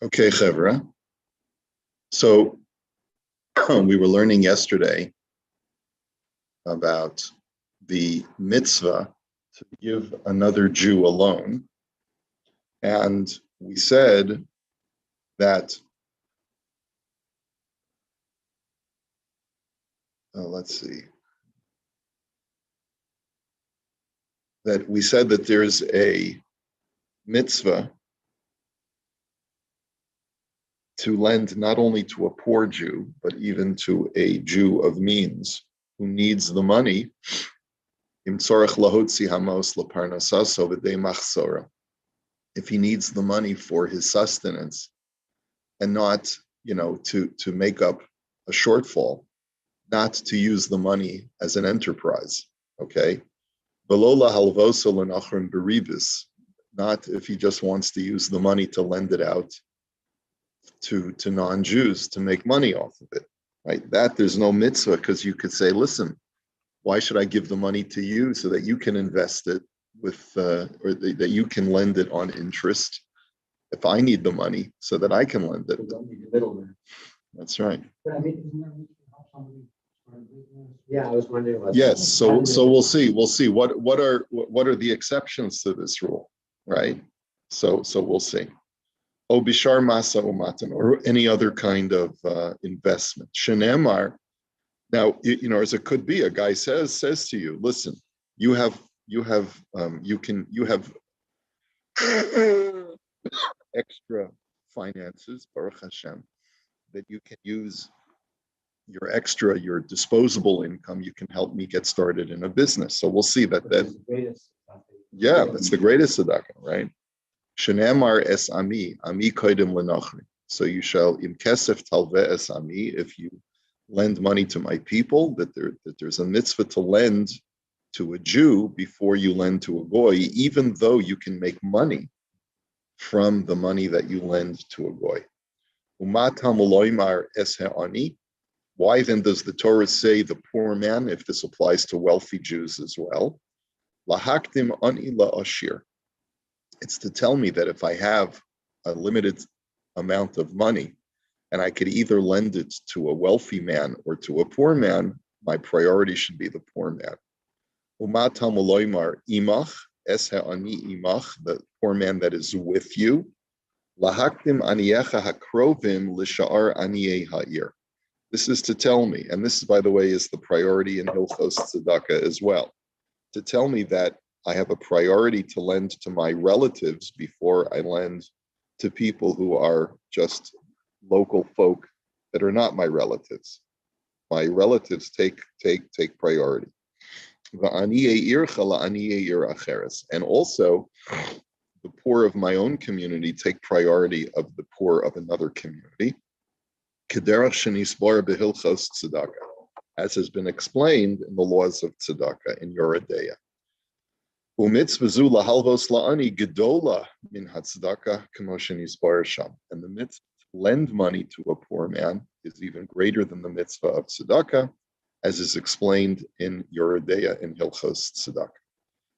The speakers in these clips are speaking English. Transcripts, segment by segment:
Okay, Chevra. So we were learning yesterday about the mitzvah to give another Jew a loan. And we said that, let's see, that we said that there's a mitzvah to lend not only to a poor Jew, but even to a Jew of means who needs the money. If he needs the money for his sustenance and not, to make up a shortfall, not to use the money as an enterprise, okay? Not if he just wants to use the money to lend it out to non-Jews to make money off of it, right? That there's no mitzvah, because you could say, listen, why should I give the money to you so that you can invest it with, that you can lend it on interest if I need the money so that I can lend it? Don't need the middleman. That's right. But I mean, isn't that help somebody start a business? Yeah, I was wondering about yes. that. So we'll see. We'll see what are the exceptions to this rule, right? So we'll see. O bishar masa umatan, or any other kind of investment. Shenemar. Now, as it could be, a guy says to you, listen, you have extra finances, Baruch Hashem, that you can use your disposable income. You can help me get started in a business. So we'll see that. That's the greatest tzedakah, right? Shenemar es ami kodim lenachri. So you shall im kesef talve es ami, if you lend money to my people, that there's a mitzvah to lend to a Jew before you lend to a goy, even though you can make money from the money that you lend to a goy. Why then does the Torah say the poor man, if this applies to wealthy Jews as well? Lahaktim ani la'ashir. It's to tell me that if I have a limited amount of money, and I could either lend it to a wealthy man or to a poor man, my priority should be the poor man. Imach, es ha'ani imach, the poor man that is with you. Lahaktim aniyecha hakrovim l'sha'ar aniyei ha'ir. This is to tell me, and this, by the way, is the priority in Hilchos tzedakah as well, to tell me that I have a priority to lend to my relatives before I lend to people who are just local folk that are not my relatives. My relatives take priority. And also, the poor of my own community take priority of the poor of another community. As has been explained in the laws of tzedakah in Yoredeya. And the mitzvah to lend money to a poor man is even greater than the mitzvah of tzedakah, as is explained in Yoredeya in Hilchos tzedakah.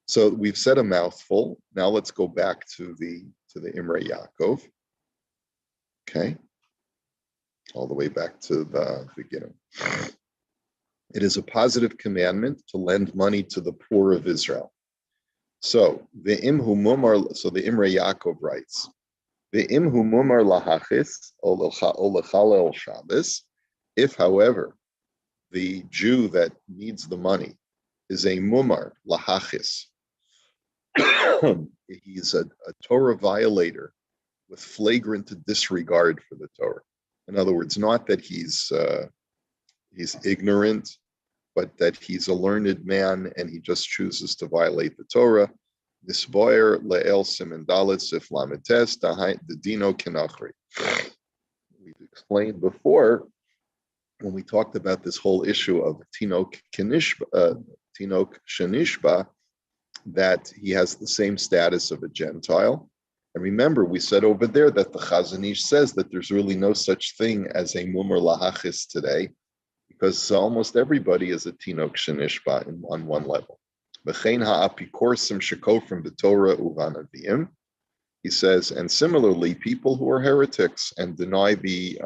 So we've said a mouthful. Now let's go back to the Imrei Yaakov. Okay, all the way back to the beginning. It is a positive commandment to lend money to the poor of Israel. So the Imrei Yaakov writes, "Ve'imhu mumar lahachis olachalel Shabbos." If, however, the Jew that needs the money is a mumar lahachis, he's a Torah violator with flagrant disregard for the Torah. In other words, not that he's ignorant, but that he's a learned man and he just chooses to violate the Torah. Nisboyer le'el simen dalet sif lametes the dino kenachri. We explained before when we talked about this whole issue of tinok shenishba, that he has the same status of a Gentile. And remember, we said over there that the Chazon Ish says that there's really no such thing as a mumar lahachis today, because almost everybody is a tinok shenishba on one level. V'chein ha'apikorsim shekofrim b'Torah uvanavim, He says, and similarly, people who are heretics and deny the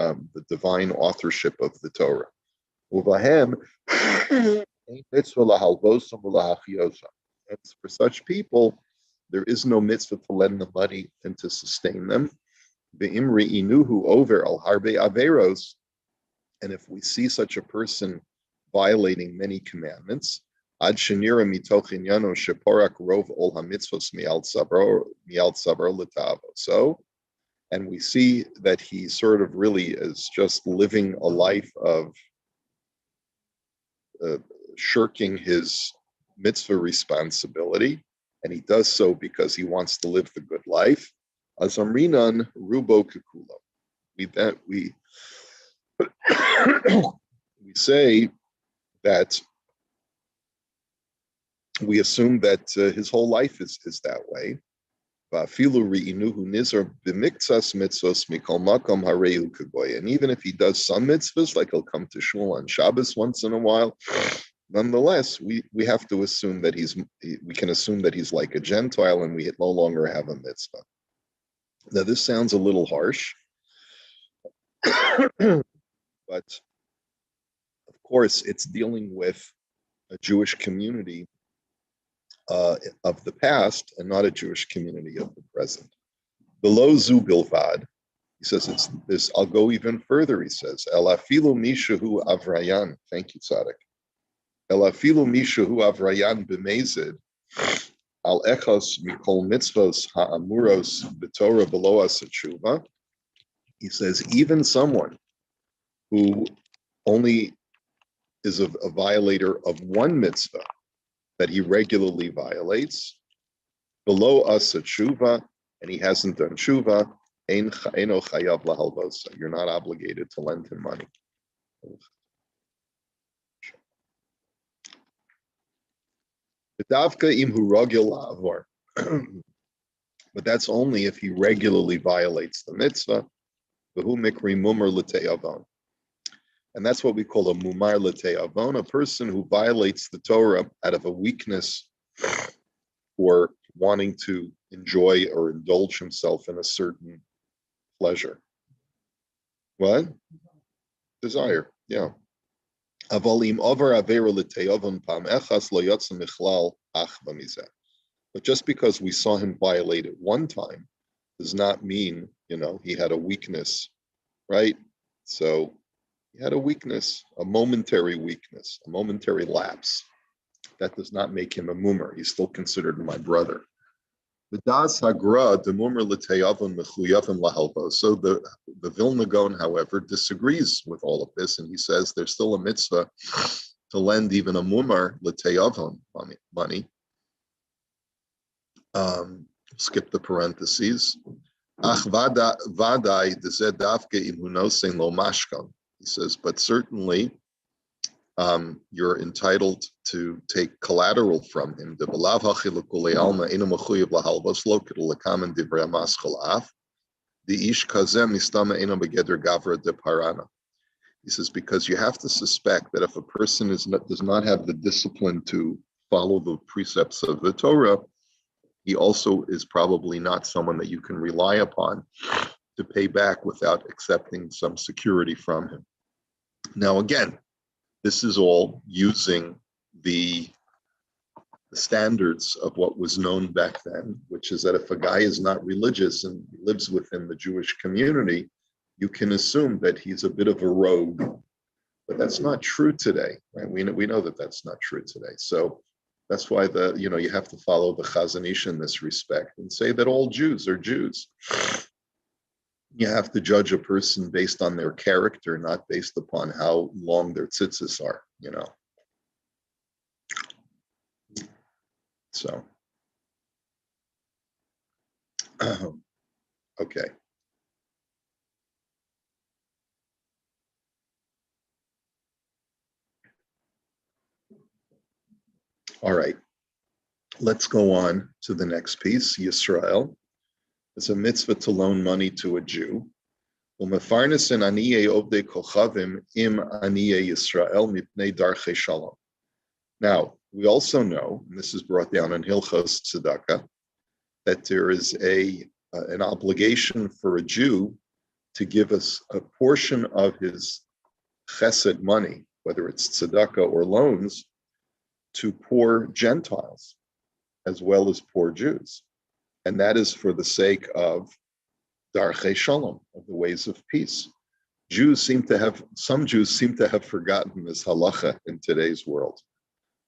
divine authorship of the Torah. Uvahem, and for such people, there is no mitzvah to lend them money and to sustain them. The Imrei inuhu over al harbe averos, and if we see such a person violating many commandments, ad shenira mitoch inyano sheporak rov ol hamitzvos mial tzavro l'tavo. So, and we see that he sort of really is just living a life of shirking his mitzvah responsibility, and he does so because he wants to live the good life. Azamrinan rubo kikulo. We we say that we assume that his whole life is that way. And even if he does some mitzvahs, like he'll come to shul on Shabbos once in a while, nonetheless, we have to assume that we can assume that he's like a Gentile and we no longer have a mitzvah. Now, this sounds a little harsh, but of course, it's dealing with a Jewish community of the past and not a Jewish community of the present. Below zu bilvad, he says it's this. I'll go even further. He says, Elafilu mishahu avrayan. Thank you, Tzaddik. Elafilu mishahu avrayan b'mezid al echos mikol mitzvos ha'amuros b'torah below asetshuva. He says even someone who only is a violator of one mitzvah that he regularly violates, below us at tshuva, and he hasn't done tshuva, eino chayav lahalvosa. You're not obligated to lend him money. But that's only if he regularly violates the mitzvah. And that's what we call a mumar l'te'avon, a person who violates the Torah out of a weakness or wanting to enjoy or indulge himself in a certain pleasure. What? Desire, yeah. But just because we saw him violate it one time does not mean, he had a weakness, right? So he had a weakness, a momentary lapse. That does not make him a mumar. He's still considered my brother. So the Vilna Gaon, however, disagrees with all of this, and he says there's still a mitzvah to lend even a mumar l'teyavon money. Skip the parentheses. He says, but certainly you're entitled to take collateral from him. He says, because you have to suspect that if a person does not have the discipline to follow the precepts of the Torah, he also is probably not someone that you can rely upon to pay back without accepting some security from him. Now, again, this is all using the standards of what was known back then, which is that if a guy is not religious and lives within the Jewish community, you can assume that he's a bit of a rogue. But that's not true today, right? We know that that's not true today. So that's why you have to follow the Chazon Ish in this respect and say that all Jews are Jews. You have to judge a person based on their character, not based upon how long their tzitzis are, So, okay. All right. Let's go on to the next piece, Yisrael. It's a mitzvah to loan money to a Jew. Now, we also know, and this is brought down in Hilchos Tzedakah, that there is a an obligation for a Jew to give us a portion of his chesed money, whether it's tzedakah or loans, to poor Gentiles as well as poor Jews. And that is for the sake of darchei shalom, of the ways of peace. Some Jews seem to have forgotten this halacha in today's world.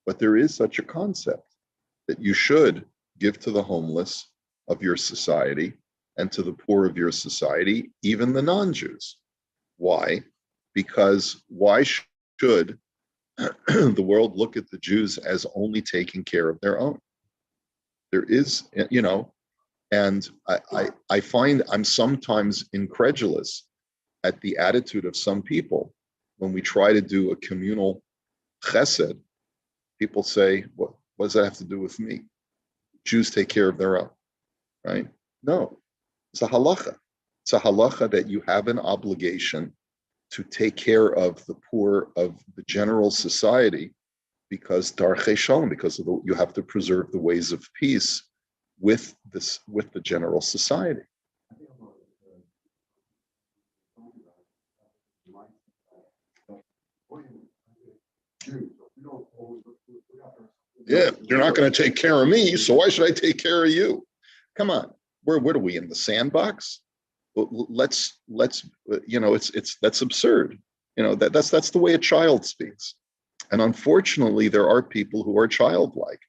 But there is such a concept that you should give to the homeless of your society and to the poor of your society, even the non-Jews. Why? Because why should the world look at the Jews as only taking care of their own? There is, and I find I'm sometimes incredulous at the attitude of some people when we try to do a communal chesed. People say, what does that have to do with me? Jews take care of their own, right? No, it's a halacha. It's a halacha that you have an obligation to take care of the poor of the general society because darchei shalom, because of you have to preserve the ways of peace with the general society. Yeah, you're not going to take care of me, so why should I take care of you? Come on, where are we, in the sandbox? Let's it's that's absurd. That's the way a child speaks. And unfortunately, there are people who are childlike,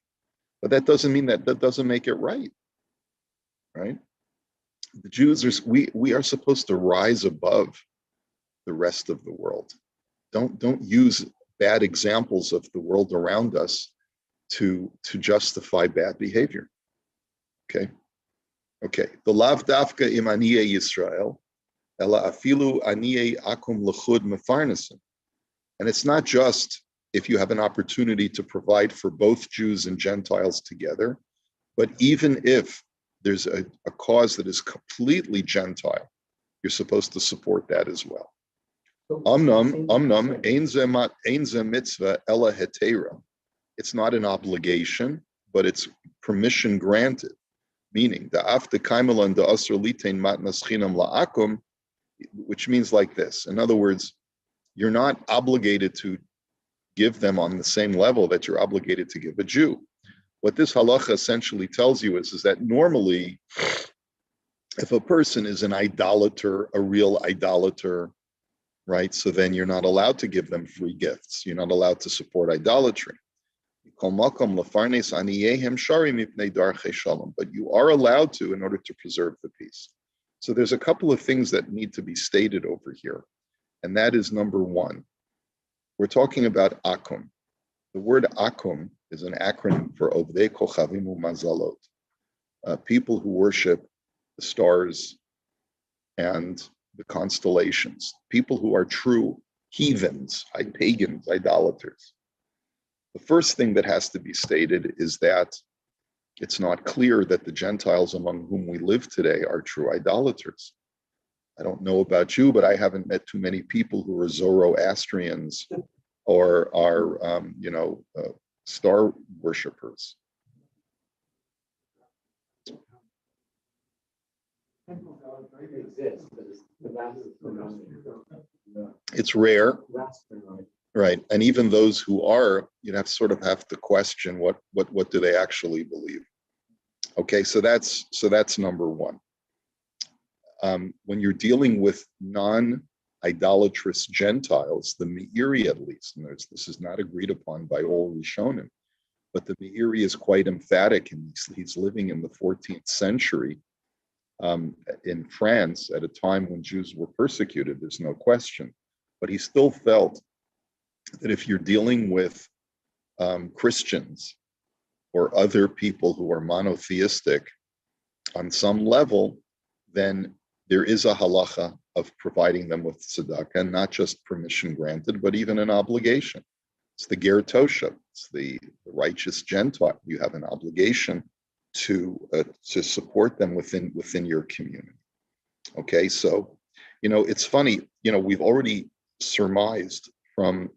but that doesn't mean that doesn't make it right. Right? The Jews we are supposed to rise above the rest of the world. Don't use bad examples of the world around us to justify bad behavior. Okay. The lav dafka im aniyei Yisrael, ela afilu aniyei akum lechud mefarnesim. And it's not just if you have an opportunity to provide for both Jews and Gentiles together, but even if there's a cause that is completely Gentile, you're supposed to support that as well. Amnam ein ze mitzvah ela hetera. It's not an obligation, but it's permission granted. Meaning, which means like this. In other words, you're not obligated to give them on the same level that you're obligated to give a Jew. What this halacha essentially tells you is that normally, if a person is an idolater, a real idolater, right, so then you're not allowed to give them free gifts. You're not allowed to support idolatry. But you are allowed to in order to preserve the peace. So there's a couple of things that need to be stated over here. And that is number one. We're talking about akum. The word akum is an acronym for Ovdei Kochavim Umazalot, people who worship the stars and the constellations, people who are true heathens, pagans, idolaters. The first thing that has to be stated is that it's not clear that the Gentiles among whom we live today are true idolaters. I don't know about you, but I haven't met too many people who are Zoroastrians or are, star worshippers. It's rare, right? And even those who are, you'd have to question what do they actually believe. Okay, so that's number one. When you're dealing with non-idolatrous Gentiles, the Meiri at least, and this is not agreed upon by all Rishonim, but the Meiri is quite emphatic, and he's living in the 14th century in France at a time when Jews were persecuted, there's no question. But he still felt that if you're dealing with Christians or other people who are monotheistic on some level, then there is a halacha of providing them with tzedakah, not just permission granted, but even an obligation. It's the ger tosha, it's the righteous Gentile. You have an obligation to support them within your community. Okay, so it's funny. We've already surmised from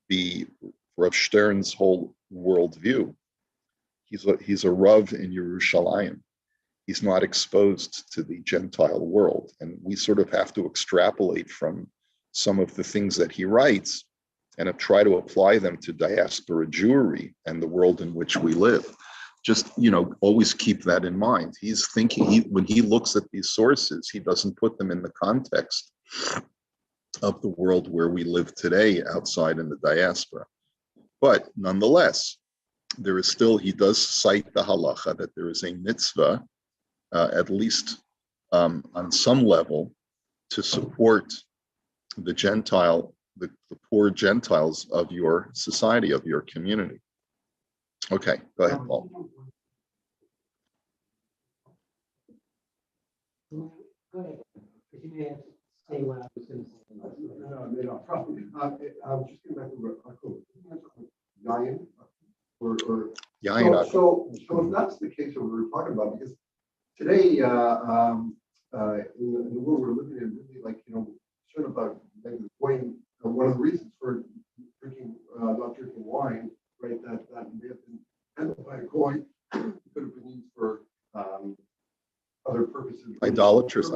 the Rav Stern's whole worldview. He's a Rav in Yerushalayim, he's not exposed to the Gentile world. And we sort of have to extrapolate from some of the things that he writes and try to apply them to diaspora Jewry and the world in which we live. Just, always keep that in mind. He's thinking, when he looks at these sources, he doesn't put them in the context of the world where we live today outside in the diaspora. But nonetheless, there is still, he does cite the halacha that there is a mitzvah, at least on some level, to support the Gentile, the poor Gentiles of your society, of your community. Okay, go ahead, Paul. Go ahead. You may have to say what I was going to say. No problem. I was just getting back to Yayin, Yayin. so if that's the case, what we were talking about, because today, in the world we're living in, really, concerned about going. One of the reasons for drinking, not drinking wine, right? That may have been handled by a goy, could have been used for other purposes. Idolatrous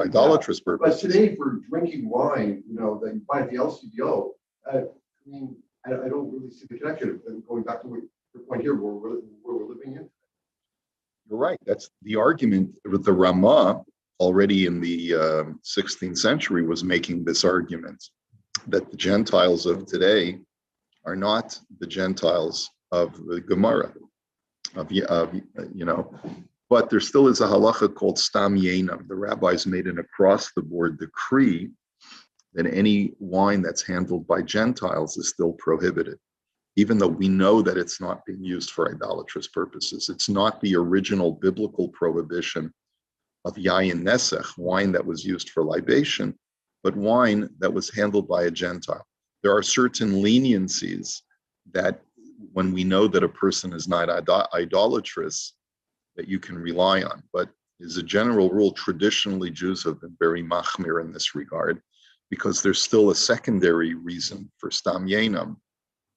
purposes. But today, for drinking wine, that you buy the LCBO. I don't really see the connection. And going back to your point here, where we're living in. You're right. That's the argument. The Ramah, already in the 16th century, was making this argument that the Gentiles of today are not the Gentiles of the Gemara, but there still is a halacha called stam yenam. The rabbis made an across-the-board decree that any wine that's handled by Gentiles is still prohibited, even though we know that it's not being used for idolatrous purposes. It's not the original biblical prohibition of yayin nesech, wine that was used for libation, but wine that was handled by a Gentile. There are certain leniencies that when we know that a person is not idolatrous, that you can rely on. But as a general rule, traditionally Jews have been very machmir in this regard, because there's still a secondary reason for stam yenam,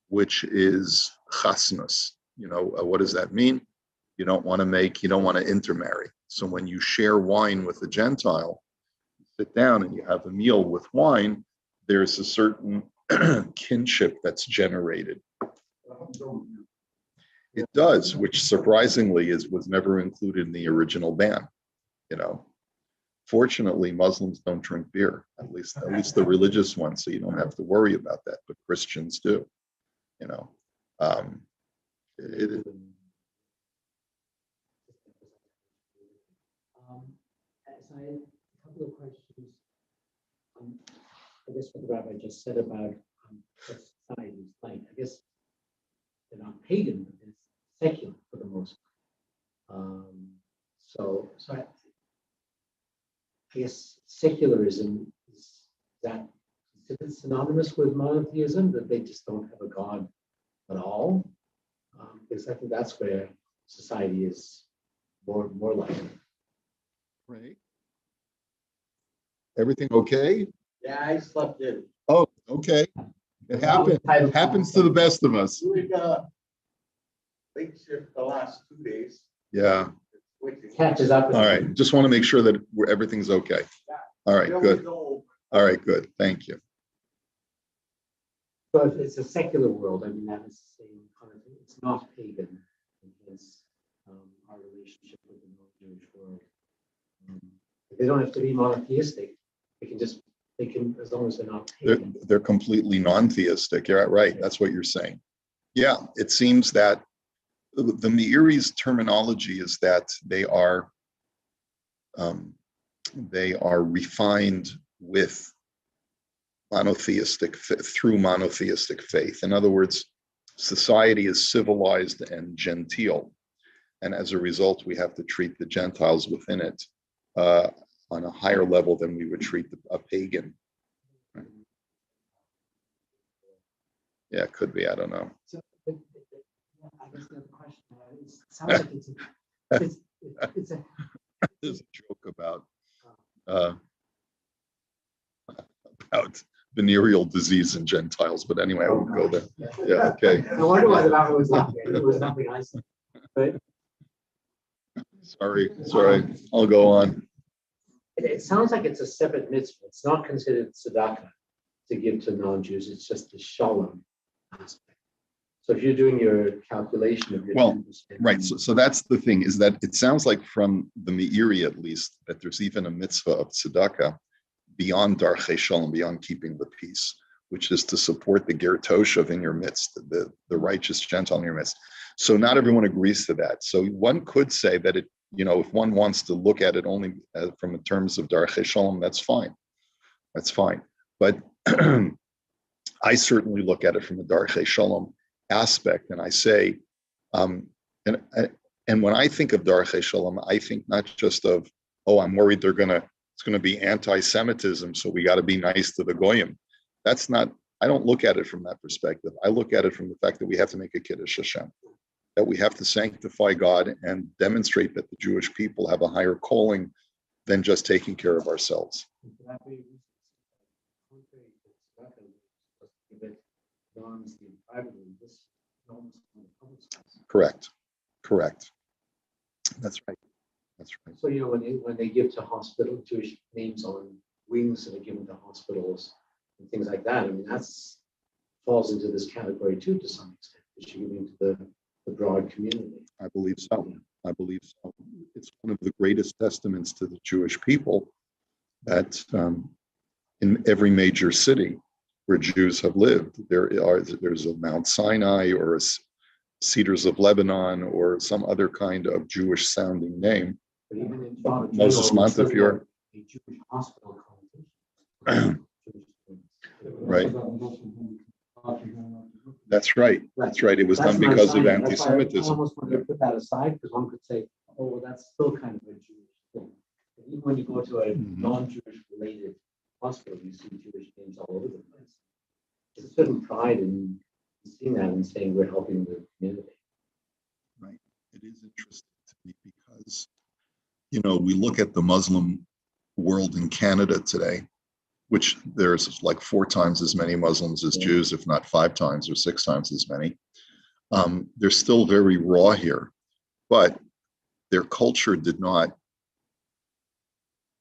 which is chasnus. What does that mean? You don't want to intermarry. So when you share wine with a Gentile, you sit down and you have a meal with wine, there's a certain kinship that's generated. It does, which surprisingly was never included in the original ban. Fortunately, Muslims don't drink beer, at least the religious ones, so you don't have to worry about that. But Christians do. So I have a couple of questions. I guess what the rabbi just said about what society is like. I guess they're not pagan, but they're secular for the most part. So I guess secularism is that synonymous with monotheism, that they just don't have a God at all? Because I think that's where society is more like. Right. Everything okay? Yeah, I slept in. Oh, okay. It happens to the best of us. Doing late shift the last 2 days. Yeah. Catches up with All right. Just want to make sure that everything's okay. All right, good. All right, good. Thank you. So if it's a secular world, I mean, that is the same kind of thing. It's not pagan. It's our relationship with the non-Jewish world. They don't have to be monotheistic. They can, as long as they're not pagan. They're completely non-theistic. You're right. That's what you're saying. Yeah, it seems that the Meiri's terminology is that they are refined with through monotheistic faith. In other words, society is civilized and genteel, and as a result, we have to treat the Gentiles within it on a higher level than we would treat a pagan. Yeah, it could be. I don't know. So, I guess the other question sounds like it's a. There's a joke about venereal disease in Gentiles, but anyway, I won't go there. Yeah, okay. I wonder why the rabbi was laughing. It was nothing I said. But Sorry. I'll go on. It sounds like it's a separate mitzvah. It's not considered tzedakah to give to non-Jews. It's just the shalom aspect. So if you're doing your calculation of your 10%, right. So that's the thing, is that it sounds like from the Meiri at least that there's even a mitzvah of tzedakah beyond darchei shalom, beyond keeping the peace, which is to support the ger toshav in your midst, the righteous Gentile in your midst. So not everyone agrees to that. So one could say that it, if one wants to look at it only from in terms of darchei shalom, that's fine. That's fine. But I certainly look at it from the darchei shalom aspect, and I say, and when I think of darchei shalom, I think not just of, I'm worried it's gonna be anti-Semitism, so we got to be nice to the goyim. That's not. I don't look at it from that perspective. I look at it from the fact that we have to make a kiddush Hashem, that we have to sanctify God and demonstrate that the Jewish people have a higher calling than just taking care of ourselves. Correct. That's right. So when they give to hospital Jewish names on wings that are given to hospitals and things like that, I mean that's falls into this category too to some extent, because you're giving to the broad community. I believe so. It's one of the greatest testaments to the Jewish people that in every major city where Jews have lived, there's a Mount Sinai or a Cedars of Lebanon or some other kind of Jewish sounding name. But even in Toronto, Moses Montefiore. A Jewish hospital Right. That's right. It was done because of anti-Semitism. I almost want to put that aside because one could say, well, that's still kind of a Jewish thing. But even when you go to a non-Jewish related hospital, you see Jewish names all over the place. There's a certain pride in seeing that and saying we're helping the community. Right. It is interesting to me because, we look at the Muslim world in Canada today, which there's like 4 times as many Muslims as Jews, if not 5 times or 6 times as many. They're still very raw here, but their culture did not,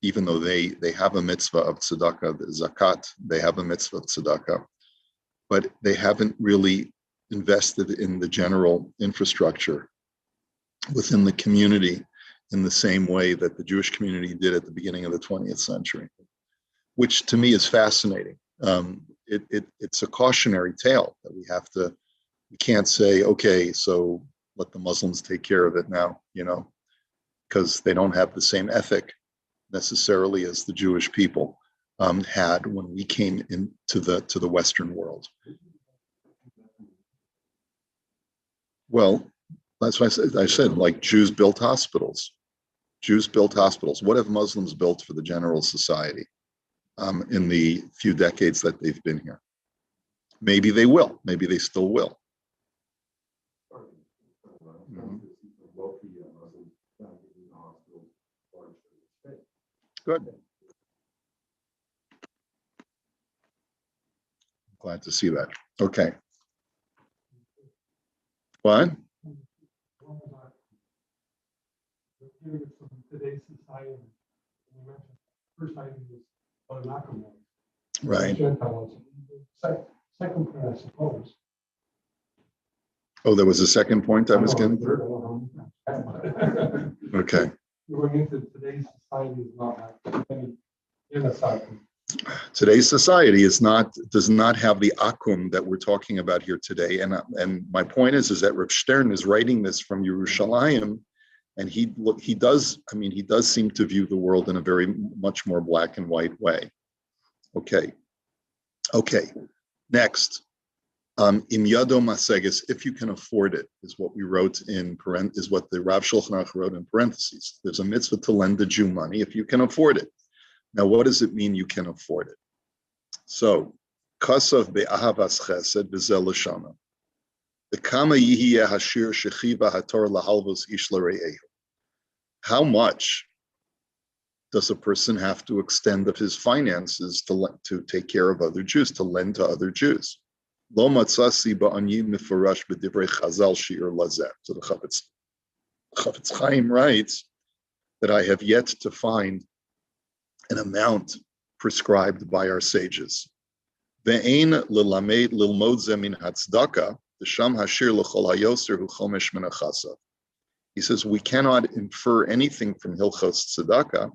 even though they have a mitzvah of tzedakah, the zakat, they have a mitzvah of tzedakah, but they haven't really invested in the general infrastructure within the community in the same way that the Jewish community did at the beginning of the 20th century, which to me is fascinating. It's a cautionary tale that we can't say, okay, so let the Muslims take care of it now, because they don't have the same ethic necessarily as the Jewish people had when we came into the Western world. Well, that's why I said, like Jews built hospitals. What have Muslims built for the general society in the few decades that they've been here? Maybe they will. Maybe they still will. Good. Glad to see that. Okay. What? Today's society, you mentioned first item was Yaakov. Right. Second point, I suppose. Oh, there was a second point I was getting. Okay. Going into today's society is not genocide. Today's society does not have the akum that we're talking about here today. And my point is that Reb Stern is writing this from Yerushalayim, and he does seem to view the world in a very much more black and white way. Okay. Next, im yado maseges, if you can afford it, is what we wrote is what the Rav Shulchan Aruch wrote in parentheses. There's a mitzvah to lend the Jew money if you can afford it. Now, what does it mean you can afford it? So, kasav be'ahavas chesed v'zel l'shana. The kama yihiyeh hashir shechiva hator lahalvos ish l're'ehu. How much does a person have to extend of his finances to take care of other Jews, to lend to other Jews? Lo matzasi ba'anyi mifarash b'divrei chazal shi'ur lazeh. So the Chafetz Chaim writes that I have yet to find an amount prescribed by our sages. Ve'ein lilamed lilmod ze min hatzdaka, d'sham hashir l'chol hayoser hu chomesh min hachasav. He says we cannot infer anything from Hilchos tzedakah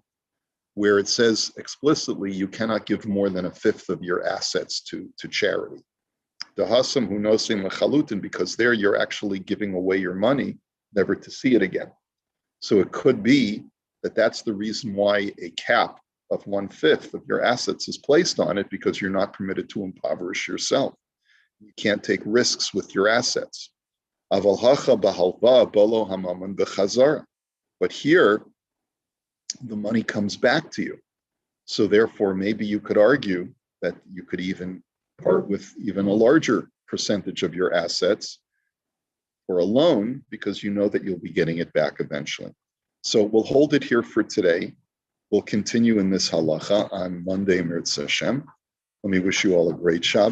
where it says explicitly you cannot give more than a fifth of your assets to charity. The hasam hu nosim lechalutin, because there you're actually giving away your money, never to see it again. So it could be that that's the reason why a cap of 1/5 of your assets is placed on it, because you're not permitted to impoverish yourself. You can't take risks with your assets. But here, the money comes back to you. So therefore, maybe you could argue that you could even part with even a larger percentage of your assets for a loan, because you know that you'll be getting it back eventually. So we'll hold it here for today. We'll continue in this halacha on Monday, Mirz Hashem. Let me wish you all a great Shabbat.